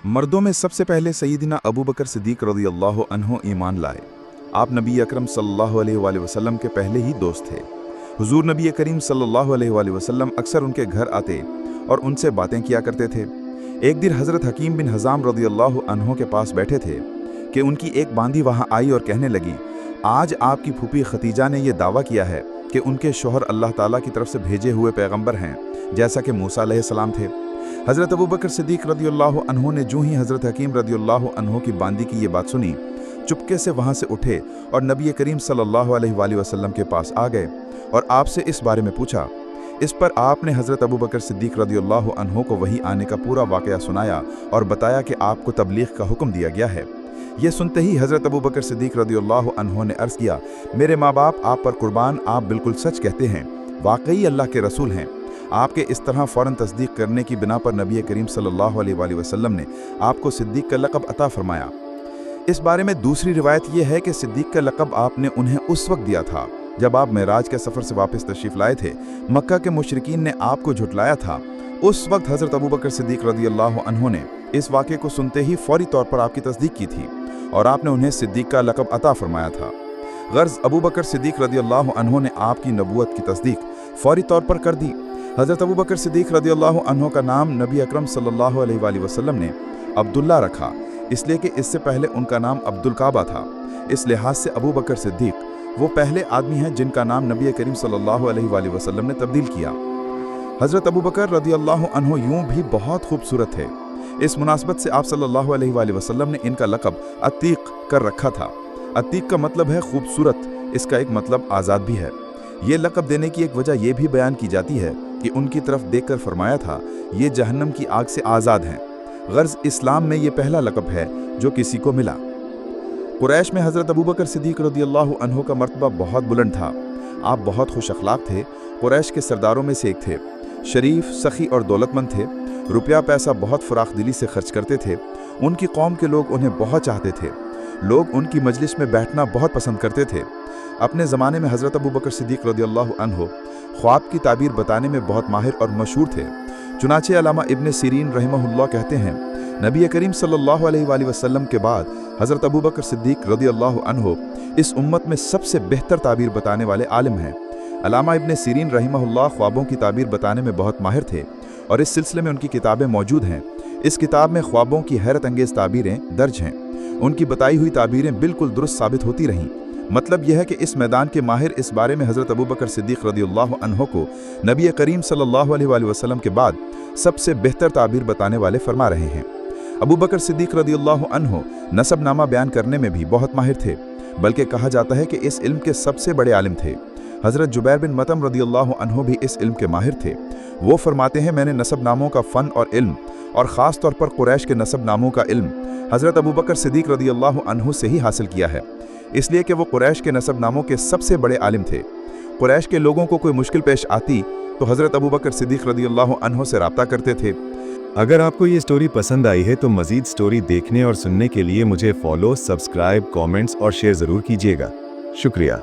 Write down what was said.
मर्दों में सबसे पहले सय्यदना अबू बकर सिद्दीक़ रज़ियल्लाहु अन्हु ईमान लाए। आप नबी अकरम सल्लल्लाहु अलैहि वसल्लम के पहले ही दोस्त थे। हुजूर नबी करीम सल्लल्लाहु अलैहि वसल्लम अक्सर उनके घर आते और उनसे बातें किया करते थे। एक दिन हज़रत हकीम बिन हज़ाम रज़ियल्लाहु अन्हु के पास बैठे थे कि उनकी एक बांदी वहाँ आई और कहने लगी, आज आपकी फूफी खतीजा ने यह दावा किया है कि उनके शौहर अल्लाह ताला की तरफ से भेजे हुए पैगंबर हैं, जैसा कि मूसा अलैहिस्सलाम थे। हज़रत अबू बकर सिद्दीक़ रज़ियल्लाहु अन्हु ने जो ही हज़रत हकीम रज़ियल्लाहु अन्हु की बांदी की ये बात सुनी, चुपके से वहाँ से उठे और नबी करीम सल्लल्लाहु अलैहि वसल्लम के पास आ गए और आपसे इस बारे में पूछा। इस पर आपने हज़रत अबू बकर सिद्दीक़ रज़ियल्लाहु अन्हु को वही आने का पूरा वाक़या सुनाया और बताया कि आपको तबलीग़ का हुक्म दिया गया है। ये सुनते ही हज़रत अबू बकर सिद्दीक़ रज़ियल्लाहु अन्हु ने अर्ज़ किया, मेरे माँ बाप आप पर कुर्बान, आप बिल्कुल सच कहते हैं, वाकई अल्लाह के रसूल हैं। आपके इस तरह फ़ौरन तस्दीक करने की बिना पर नबी करीम सल्लल्लाहु अलैहि वसल्लम ने आपको सिद्दीक़ का लक़ब अता फरमाया। इस बारे में दूसरी रिवायत यह है कि सिद्दीक़ का लक़ब आपने उन्हें उस वक्त दिया था जब आप मेराज के सफ़र से वापस तशरीफ़ लाए थे। मक्का के मुशरिकीन ने आपको झुटलाया था। उस वक्त हज़रत अबू बकर सिद्दीक़ रज़ियल्लाहु अन्हु ने इस वाक़े को सुनते ही फ़ौरी तौर पर आपकी तस्दीक की थी और आपने उन्हें सिद्दीक़ का लक़ब अता फरमाया था। गर्ज़ अबू बकर सिद्दीक़ रज़ियल्लाहु अन्हु ने आपकी नबूवत की तस्दीक फ़ौरी तौर पर कर दी। हज़रत अबू बकर सिद्दीक़ रज़ियल्लाहु अन्हु का नाम नबी अकरम सल्लल्लाहु अलैहि वसल्लम ने अब्दुल्ला रखा, इसलिए कि इससे पहले उनका नाम अब्दुल काबा था। इस लिहाज से अबू बकर सिद्दीक़ वो पहले आदमी हैं जिनका नाम नबी करीम सल्लल्लाहु अलैहि वसल्लम ने तब्दील किया। हज़रत अबू बकर रज़ियल्लाहु अन्हु यूं भी बहुत खूबसूरत थे। इस मुनासबत से आप सल्लल्लाहु अलैहि वसल्लम ने इनका लक़ब अतीक कर रखा था। अतीक का मतलब है खूबसूरत, इसका एक मतलब आज़ाद भी है। ये लक़ब देने की एक वजह यह भी बयान की जाती है कि उनकी तरफ देखकर फरमाया था, ये जहन्नम की आग से आज़ाद हैं। गर्ज़ इस्लाम में ये पहला लक़ब है जो किसी को मिला। कुरैश में हज़रत अबू बकर सिद्दीक़ रज़ियल्लाहु अन्हु का मर्तबा बहुत बुलंद था। आप बहुत खुश अखलाक थे, कुरैश के सरदारों में से एक थे। शरीफ, सखी और दौलतमंद थे। रुपया पैसा बहुत फराख दिली से खर्च करते थे। उनकी कौम के लोग उन्हें बहुत चाहते थे। लोग उनकी मजलिस में बैठना बहुत पसंद करते थे। अपने ज़माने में हज़रत अबू बकर सिद्दीक़ रज़ियल्लाहु अन्हु ख्वाब की ताबीर बताने में बहुत माहिर और मशहूर थे। चुनाचे अल्लामा इब्न सीरीन रहमहुल्लाह कहते हैं, नबी करीम सल्लल्लाहु अलैहि वसल्लम के बाद हज़रत अबू बकर सिद्दीक़ रज़ियल्लाहु अन्हु इस उम्मत में सबसे बेहतर ताबीर बताने वाले आलिम हैं। अल्लामा इब्न सीरीन रहमहुल्लाह ख्वाबों की ताबीर बताने में बहुत माहिर थे और इस सिलसिले में उनकी किताबें मौजूद हैं। इस किताब में ख्वाबों की हैरत अंगेज़ ताबीरें दर्ज हैं। उनकी बताई हुई ताबीरें बिल्कुल दुरुस्त साबित होती रहीं। मतलब यह है कि इस मैदान के माहिर इस बारे में हज़रत अबू बकर सिद्दीक़ रज़ियल्लाहु अन्हु को नबी करीम सल्लल्लाहु अलैहि वसल्लम के बाद सबसे बेहतर ताबीर बताने वाले फरमा रहे हैं। अबू बकर सिद्दीक़ रज़ियल्लाहु अन्हु नसबनामा बयान करने में भी बहुत माहिर थे, बल्कि कहा जाता है कि इस इल्म के सबसे बड़े आलिम थे। हज़रत जुबैर बिन मतम रज़ियल्लाहु अन्हु भी इस इल्म के माहिर थे। वो फरमाते हैं, मैंने नसबनामों का फ़न और इल्म और ख़ास तौर पर कुरैश के नसबनामों का इल्म हज़रत अबू बकर सिद्दीक़ रज़ियल्लाहु अन्हु से ही हासिल किया है, इसलिए कि वो कुरैश के नसबनामों के सबसे बड़े आलिम थे। कुरैश के लोगों को कोई मुश्किल पेश आती तो हज़रत अबू बकर सिद्दीक़ रज़ियल्लाहु अन्हु से रब्ता करते थे। अगर आपको ये स्टोरी पसंद आई है तो मज़ीद स्टोरी देखने और सुनने के लिए मुझे फॉलो, सब्सक्राइब, कमेंट्स और शेयर ज़रूर कीजिएगा। शुक्रिया।